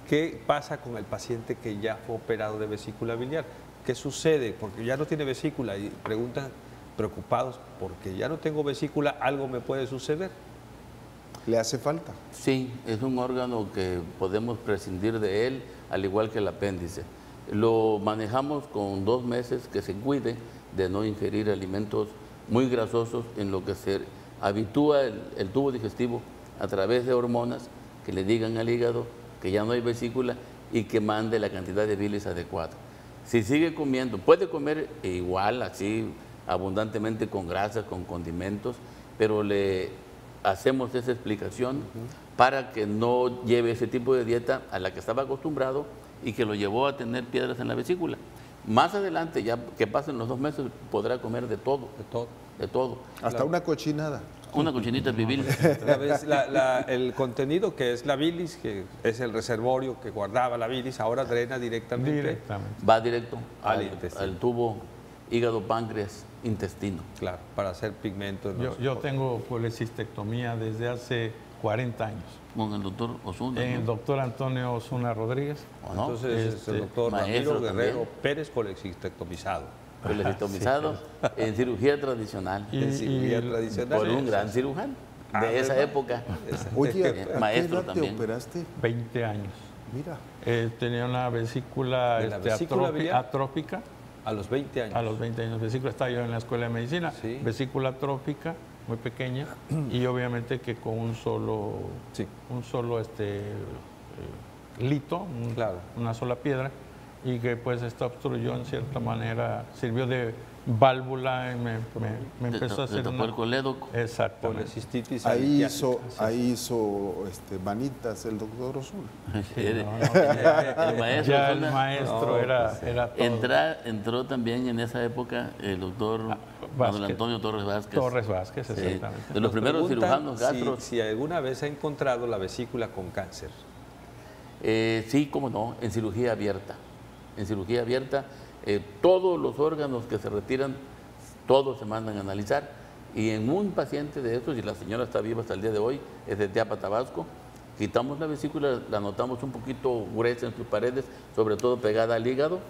qué pasa con el paciente que ya fue operado de vesícula biliar. ¿Qué sucede? Porque ya no tiene vesícula y preguntan preocupados, porque ya no tengo vesícula, ¿algo me puede suceder? ¿Le hace falta? Sí, es un órgano que podemos prescindir de él, al igual que el apéndice. Lo manejamos con 2 meses que se cuide de no ingerir alimentos muy grasosos, en lo que se habitúa el tubo digestivo a través de hormonas que le digan al hígado que ya no hay vesícula y que mande la cantidad de bilis adecuada. Si sigue comiendo, puede comer igual, así abundantemente con grasas, con condimentos, pero le hacemos esa explicación para que no lleve ese tipo de dieta a la que estaba acostumbrado y que lo llevó a tener piedras en la vesícula. Más adelante, ya que pasen los 2 meses, podrá comer de todo, De todo. de todo. Hasta una cochinada. Una cochinita pibil. El contenido que es la bilis, que es el reservorio que guardaba la bilis, ahora drena directamente. Va directo Al al, intestino. al tubo hígado, páncreas, intestino. Claro, para hacer pigmento. en los- Yo tengo colecistectomía desde hace 40 años. Con el doctor Osuna. En el ¿no? doctor Antonio Osuna Rodríguez. ¿O no? Entonces, es el doctor maestro Ramiro Guerrero también. Pérez, colecistectomizado. Colecistectomizado en cirugía tradicional Y- En cirugía y- tradicional. por un gran cirujano Ah, de esa ¿verdad? época. Oye, ¿a qué Maestro edad también. te operaste? 20 años. Mira, Tenía una vesícula, ¿De la vesícula biliar? atrófica. A los 20 años. A los 20 años, vesícula, estaba yo en la escuela de medicina, Sí. vesícula atrófica, muy pequeña, y obviamente que con un solo, Sí. lito, Claro. una sola piedra, y que pues esta obstruyó en cierta manera, sirvió de válvula y me empezó a Le hacer tocó una... el colédoco. Exactamente. Policistitis ahí amibiática. hizo manitas el doctor Osuna. El maestro Ya el Osuna maestro No, era, pues, era todo. entró también en esa época el doctor Manuel Vázquez. Antonio Torres Vázquez. Torres Vázquez, Sí, exactamente. de los primeros Preguntan cirujanos gastros. si alguna vez ha encontrado la vesícula con cáncer. Sí, cómo no, en cirugía abierta. En cirugía abierta, todos los órganos que se retiran, todos se mandan a analizar. Y en un paciente de estos, y la señora está viva hasta el día de hoy, es de Teapa, Tabasco, quitamos la vesícula, la notamos un poquito gruesa en sus paredes, sobre todo pegada al hígado,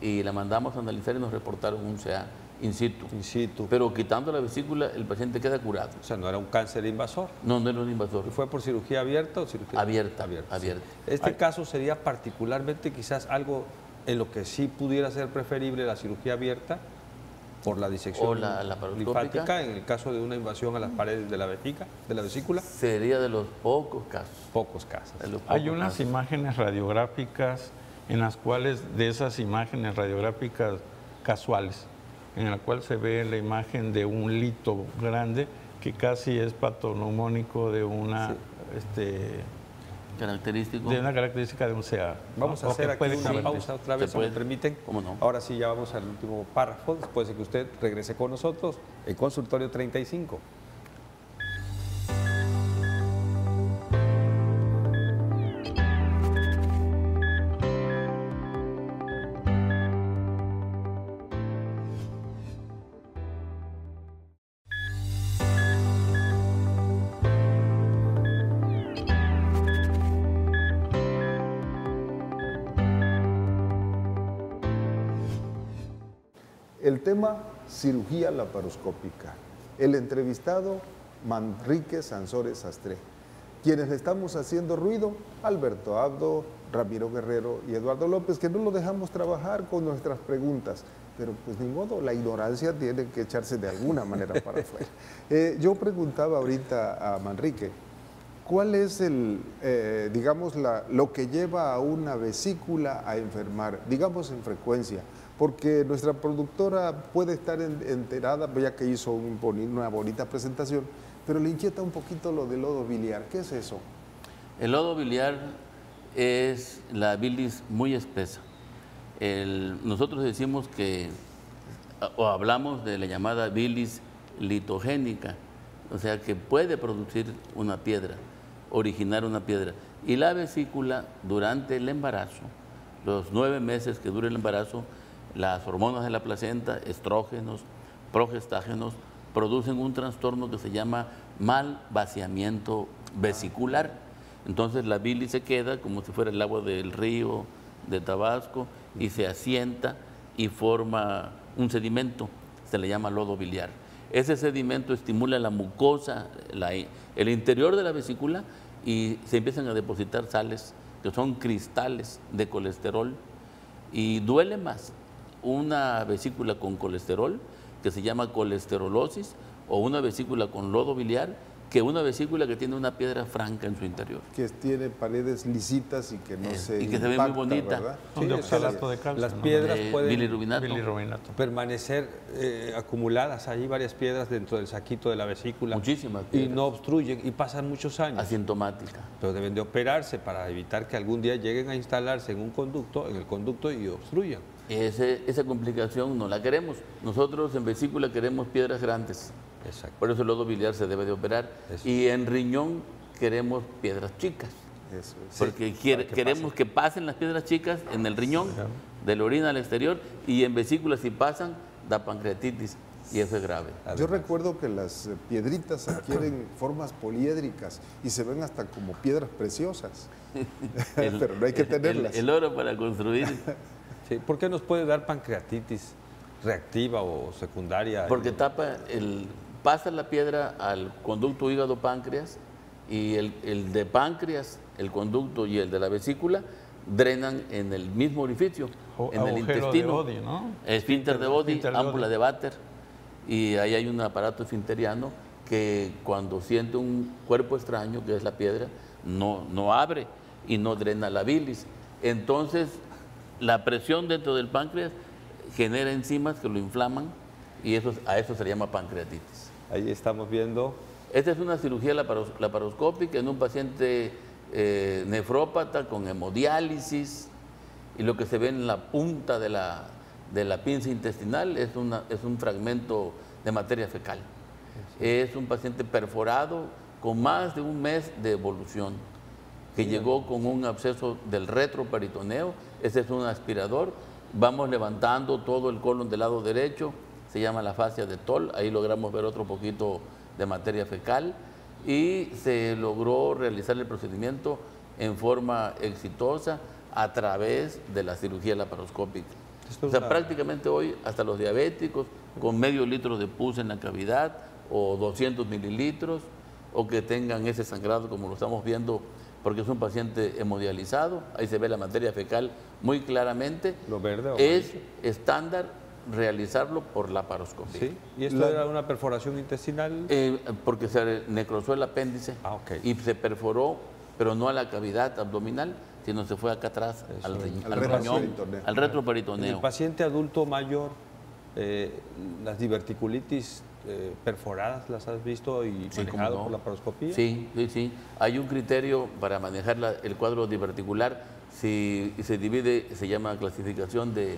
y la mandamos a analizar y nos reportaron un CA in situ. In situ. Pero quitando la vesícula, el paciente queda curado. O sea, no era un cáncer invasor. No, no era un invasor. ¿Y fue por cirugía abierta o cirugía Abierta, sí. abierta. Este caso sería particularmente quizás algo en lo que sí pudiera ser preferible la cirugía abierta por la disección O la laparoscópica. linfática en el caso de una invasión a las paredes de la vesícula. Sería de los pocos casos. Pocos casos. de los Hay pocos unas casos. imágenes radiográficas en las cuales, de esas imágenes radiográficas casuales, en la cual se ve la imagen de un lito grande que casi es patoneumónico de una, Característico. de una característica de un CA. Vamos a ¿no? hacer O que aquí puede una convertir. pausa otra vez, Se si me puede. permiten. ¿Cómo no? Ahora sí, ya vamos al último párrafo, después de que usted regrese con nosotros en Consultorio 35. El tema, cirugía laparoscópica. El entrevistado, Manrique Sansores Sastre. Quienes le estamos haciendo ruido, Alberto Abdo, Ramiro Guerrero y Eduardo López, que no lo dejamos trabajar con nuestras preguntas. Pero pues ni modo, la ignorancia tiene que echarse de alguna manera para afuera. Yo preguntaba ahorita a Manrique, ¿cuál es lo que lleva a una vesícula a enfermar, digamos en frecuencia? Porque nuestra productora puede estar enterada, ya que hizo una bonita presentación, pero le inquieta un poquito lo del lodo biliar. ¿Qué es eso? El lodo biliar es la bilis muy espesa. Nosotros decimos que, o hablamos de la llamada bilis litogénica, o sea que puede producir una piedra, originar una piedra. Y la vesícula, durante el embarazo, los 9 meses que dura el embarazo, las hormonas de la placenta, estrógenos, progestágenos, producen un trastorno que se llama mal vaciamiento vesicular. Entonces la bilis se queda como si fuera el agua del río de Tabasco y se asienta y forma un sedimento, se le llama lodo biliar. Ese sedimento estimula la mucosa, el interior de la vesícula, y se empiezan a depositar sales que son cristales de colesterol, y duele más una vesícula con colesterol, que se llama colesterolosis, o una vesícula con lodo biliar, que una vesícula que tiene una piedra franca en su interior. Que tiene paredes lisitas y que no se y que se ve muy bonita. ¿verdad? Sí, de oxalato de calcio. Las ¿no? piedras pueden Bilirrubinato. permanecer acumuladas allí, varias piedras dentro del saquito de la vesícula. Muchísimas Y piedras. no obstruyen y pasan muchos años. Asintomática. Pero deben de operarse para evitar que algún día lleguen a instalarse en un conducto, en el conducto, y obstruyan. Esa complicación no la queremos. Nosotros en vesícula queremos piedras grandes. Exacto. Por eso el lodo biliar se debe de operar. Eso. Y en riñón queremos piedras chicas. Eso es. Porque para que queremos que pasen las piedras chicas en el riñón, de la orina al exterior, y en vesícula si pasan, da pancreatitis, y eso es grave. Yo recuerdo que las piedritas adquieren formas poliédricas y se ven hasta como piedras preciosas. Pero no hay que tenerlas. El oro para construir, Sí, ¿por qué nos puede dar pancreatitis reactiva o secundaria? porque pasa la piedra al conducto hígado-páncreas, y el de páncreas, el conducto y el de la vesícula drenan en el mismo orificio, en el Agujero intestino. de Oddi, ¿no? Esfínter de Oddi, Esfínter de ámpula Oddi. de Vater, y ahí hay un aparato esfinteriano que cuando siente un cuerpo extraño, que es la piedra, no abre y no drena la bilis. Entonces, la presión dentro del páncreas genera enzimas que lo inflaman, y a eso se le llama pancreatitis. Ahí estamos viendo. Esta es una cirugía laparoscópica en un paciente nefrópata con hemodiálisis, y lo que se ve en la punta de la pinza intestinal es un fragmento de materia fecal. Es un paciente perforado con más de un mes de evolución, que llegó con un absceso del retroperitoneo. Ese es un aspirador. Vamos levantando todo el colon del lado derecho, se llama la fascia de Toll, ahí logramos ver otro poquito de materia fecal, y se logró realizar el procedimiento en forma exitosa a través de la cirugía laparoscópica. Esto O es sea, una- prácticamente hoy hasta los diabéticos con medio litro de pus en la cavidad, o 200 mililitros, o que tengan ese sangrado como lo estamos viendo, porque es un paciente hemodializado, ahí se ve la materia fecal muy claramente. Lo verde o Es estándar realizarlo por laparoscopia. ¿Sí? ¿Y esto era una perforación intestinal? Porque se necrosó el apéndice y se perforó, pero no a la cavidad abdominal, sino se fue acá atrás, al riñón, al retroperitoneo. retroperitoneo. En el paciente adulto mayor, las diverticulitis perforadas, ¿las has visto y Sí, manejado cómo no. por la laparoscopía? Sí, sí, sí. Hay un criterio para manejar el cuadro diverticular. Si se divide, se llama clasificación de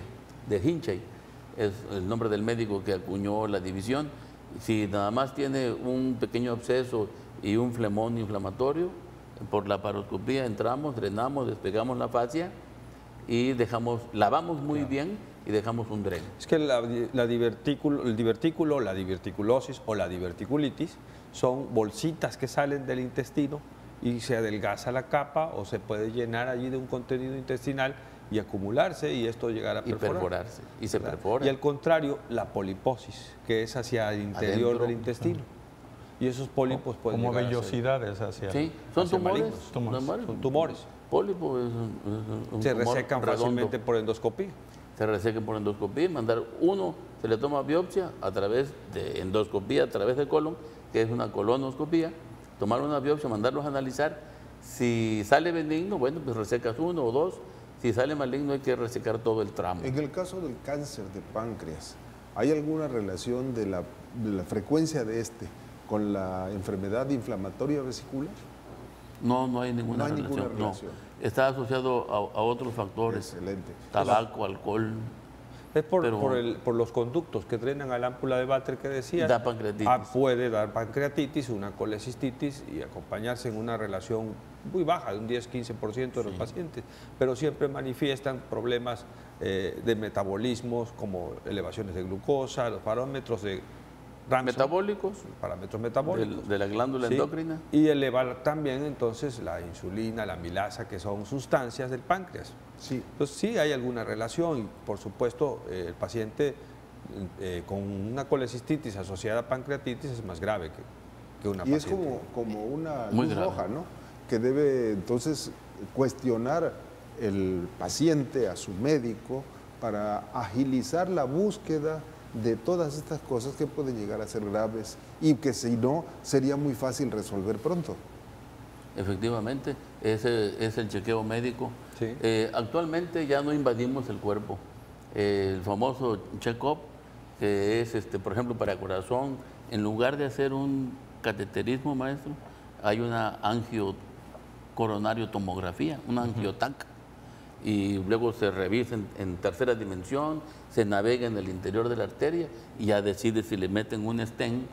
Hinchey. Es el nombre del médico que acuñó la división. Si nada más tiene un pequeño absceso y un flemón inflamatorio, por la laparoscopía entramos, drenamos, despegamos la fascia y lavamos muy bien y dejamos un dreno. Es que el divertículo, la diverticulosis o la diverticulitis son bolsitas que salen del intestino y se adelgaza la capa, o se puede llenar allí de un contenido intestinal y acumularse, y esto llegar a perforarse. Y se perfora. Y al contrario, la poliposis, que es hacia el interior Adentro. del intestino. Y esos pólipos pueden Como llegar a ser- vellosidades hacia... Sí, son hacia tumores. malignos. Son tumores. Pólipo es un Se tumor resecan redondo. fácilmente por endoscopía. Se resecan por endoscopía, se le toma biopsia a través de endoscopía, a través del colon, que es una colonoscopía, tomar una biopsia, mandarlos a analizar. Si sale benigno, bueno, pues resecas 1 o 2. Si sale maligno, hay que resecar todo el tramo. En el caso del cáncer de páncreas, ¿hay alguna relación de la frecuencia de este con la enfermedad inflamatoria vesicular? No hay ninguna relación. No. Está asociado a otros factores. Excelente. Tabaco, alcohol. Es por los conductos que drenan a la ámpula de Vater que decías. Da pancreatitis. Puede dar pancreatitis, una colecistitis y acompañarse en una relación muy baja, de un 10-15% de los pacientes, pero siempre manifiestan problemas de metabolismos como elevaciones de glucosa, los parámetros de metabólicos, parámetros metabólicos de la glándula endocrina. Y elevar también entonces la insulina, la amilasa, que son sustancias del páncreas. Sí. Entonces sí hay alguna relación y por supuesto el paciente con una colecistitis asociada a pancreatitis es más grave que una paciente. Y es como una Muy luz grave. roja, ¿no? Que debe entonces cuestionar el paciente a su médico para agilizar la búsqueda de todas estas cosas que pueden llegar a ser graves y que si no sería muy fácil resolver pronto. Efectivamente, ese es el chequeo médico. Sí. Actualmente ya no invadimos el cuerpo. El famoso check-up, que es, por ejemplo, para corazón, en lugar de hacer un cateterismo, maestro, hay una angiocoronariotomografía, una angiotac, y luego se revisa en tercera dimensión, se navega en el interior de la arteria y ya decide si le meten un stent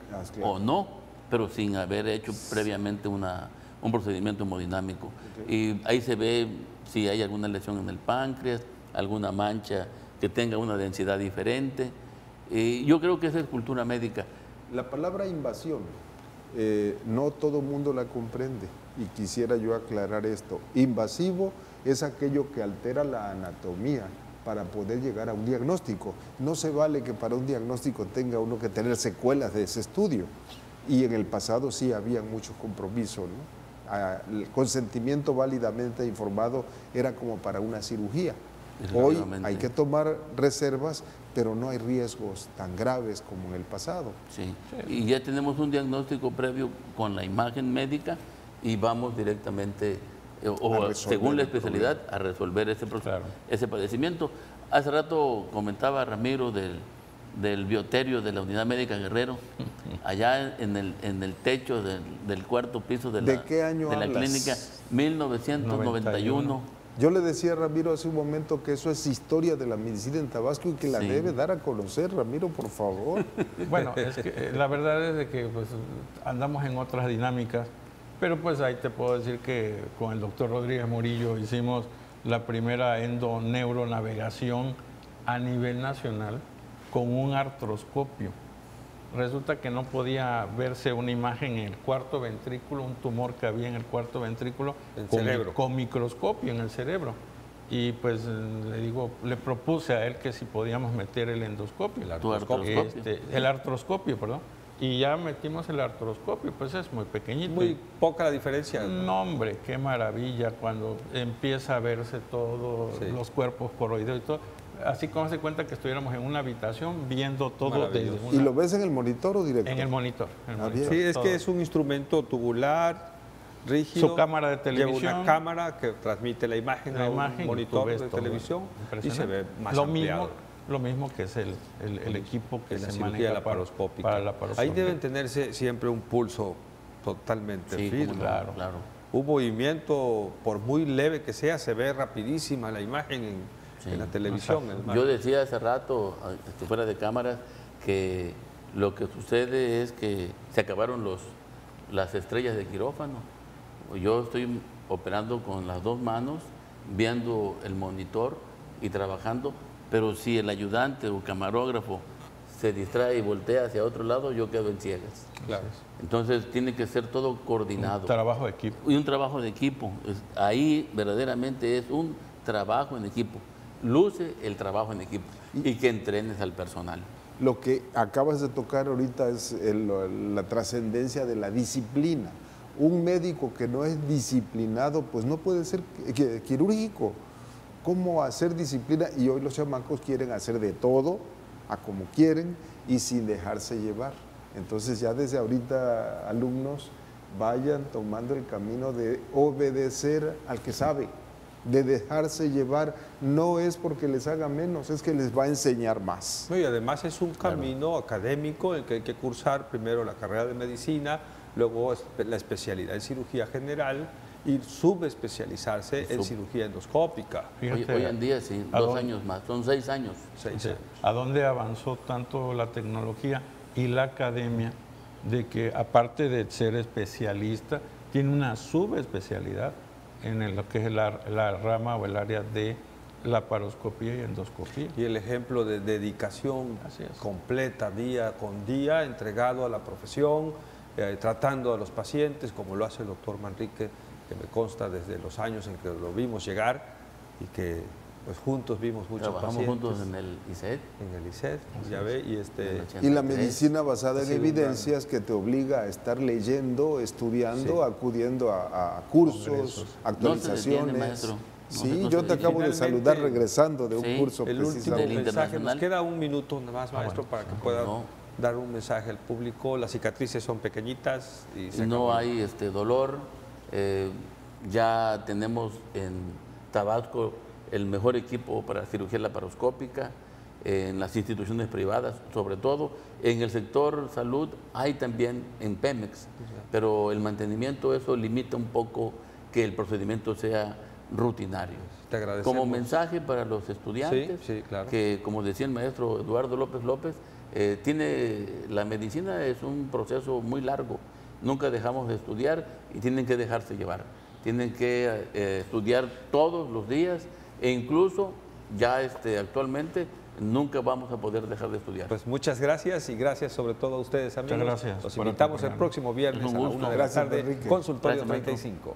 o no, pero sin haber hecho previamente un procedimiento hemodinámico. Y ahí se ve si hay alguna lesión en el páncreas, alguna mancha que tenga una densidad diferente. Yo creo que esa es cultura médica. La palabra invasión, no todo mundo la comprende y quisiera yo aclarar esto. Invasivo es aquello que altera la anatomía para poder llegar a un diagnóstico. No se vale que para un diagnóstico tenga uno que tener secuelas de ese estudio. Y en el pasado sí había mucho compromiso, ¿no? El consentimiento válidamente informado era como para una cirugía. Hoy hay que tomar reservas, pero no hay riesgos tan graves como en el pasado. Sí, y ya tenemos un diagnóstico previo con la imagen médica y vamos directamente, según la especialidad, a resolver ese padecimiento. Hace rato comentaba Ramiro del bioterio de la Unidad Médica Guerrero, allá en el techo del cuarto piso de ¿De qué año la clínica, 1991. Yo le decía a Ramiro hace un momento que eso es historia de la medicina en Tabasco y que la debe dar a conocer, Ramiro, por favor. Bueno, es que la verdad es de que pues, andamos en otras dinámicas, pero pues ahí te puedo decir que con el doctor Rodríguez Murillo hicimos la primera endoneuronavegación a nivel nacional con un artroscopio. Resulta que no podía verse una imagen en el cuarto ventrículo, un tumor que había en el cuarto ventrículo con microscopio en el cerebro. Y pues le propuse a él que si podíamos meter el endoscopio. El artroscopio, perdón. Y ya metimos el artroscopio, pues es muy pequeñito. Muy poca la diferencia. No, hombre, qué maravilla cuando empieza a verse todos los cuerpos coroideos y todo. Así como se cuenta que estuviéramos en una habitación viendo todo desde una... ¿Y lo ves en el monitor o directo? En el monitor. Sí, es que es un instrumento tubular, rígido. Su cámara de televisión. Lleva una cámara que transmite la imagen a un monitor de televisión y se ve más ampliado. Lo mismo que es el equipo que se cirugía maneja para la laparoscópica. Ahí deben tenerse siempre un pulso totalmente firme. Claro. Un movimiento, por muy leve que sea, se ve rapidísima la imagen en la televisión. Yo decía hace rato, fuera de cámara, que lo que sucede es que se acabaron las estrellas de quirófano. Yo estoy operando con las dos manos, viendo el monitor y trabajando, pero si el ayudante o camarógrafo se distrae y voltea hacia otro lado, yo quedo en ciegas. Claro. Entonces tiene que ser todo coordinado. Un trabajo de equipo. Y un trabajo de equipo. Ahí verdaderamente es un trabajo en equipo. Luce el trabajo en equipo y que entrenes al personal. Lo que acabas de tocar ahorita es la trascendencia de la disciplina. Un médico que no es disciplinado, pues no puede ser quirúrgico. ¿Cómo hacer disciplina? Y hoy los chamacos quieren hacer de todo, a como quieren y sin dejarse llevar. Entonces ya desde ahorita, alumnos, vayan tomando el camino de obedecer al que sabe, de dejarse llevar. No es porque les haga menos, es que les va a enseñar más. No, y además es un camino académico en el que hay que cursar primero la carrera de medicina, luego la especialidad en cirugía general y subespecializarse en cirugía endoscópica. Fíjate, Hoy en día sí, 2 años más, son 6 años. 6 Sí. años. ¿A dónde avanzó tanto la tecnología y la academia de que aparte de ser especialista, tiene una subespecialidad en lo que es la rama o el área de laparoscopía y endoscopía? Y el ejemplo de dedicación Así es. completa, día con día, entregado a la profesión, tratando a los pacientes, como lo hace el doctor Manrique, que me consta desde los años en que lo vimos llegar y que pues juntos vimos muchos Trabajamos pacientes. juntos en el ICED. En el ICED, ya ve, y en el Y la 83. medicina basada Ha en sido un evidencias que te obliga a estar leyendo, estudiando, acudiendo a cursos, Congresos. actualizaciones. No se detiene, maestro. Sí, No se yo te acabo de Finalmente, saludar regresando de un sí, curso el último precisamente. del mensaje, nos internacional. queda un minuto nada más, maestro, para que pueda no. dar un mensaje al público. Las cicatrices son pequeñitas y se No acabó. hay dolor. Ya tenemos en Tabasco el mejor equipo para cirugía laparoscópica, en las instituciones privadas, sobre todo. En el sector salud hay también en Pemex, pero el mantenimiento, eso limita un poco que el procedimiento sea rutinario. Te agradecemos. Como mensaje para los estudiantes, Sí, claro. que como decía el maestro Eduardo López López, la medicina es un proceso muy largo. Nunca dejamos de estudiar y tienen que dejarse llevar. Tienen que estudiar todos los días e incluso ya actualmente nunca vamos a poder dejar de estudiar. Pues muchas gracias y gracias sobre todo a ustedes, amigos. gracias Los por invitamos el acompañarnos. próximo viernes Es un a la gusto. 1 de la Gracias, tarde, Enrique. consultorio Gracias, maestro. 35.